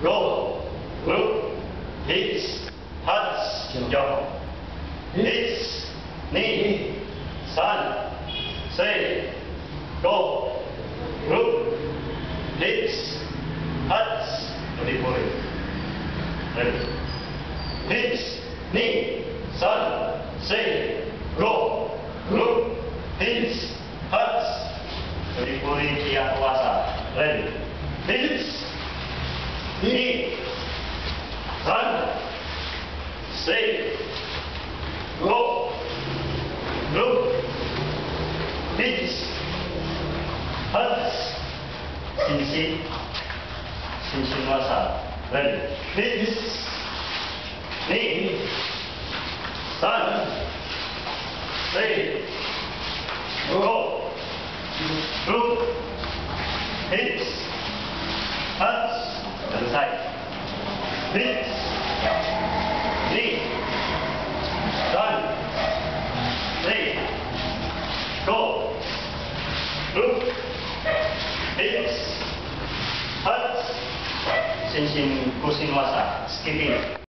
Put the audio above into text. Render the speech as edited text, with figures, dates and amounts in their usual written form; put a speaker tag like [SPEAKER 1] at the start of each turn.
[SPEAKER 1] go, group, hits, touch, jump, hits, knee, sun, say, go, group, hits, touch, ready, hits, knee, sun, say, go, group, hits, touch, ready, kia kuasa, ready, hits, knee, sun, say, go, group, hits, touch, sinsin, wasa, ready, hits, knee, sun, say, go, group, hits, touch, selesai, hits, knee, sun, say, go, group, hits, touch, sinsin wasa, skipping.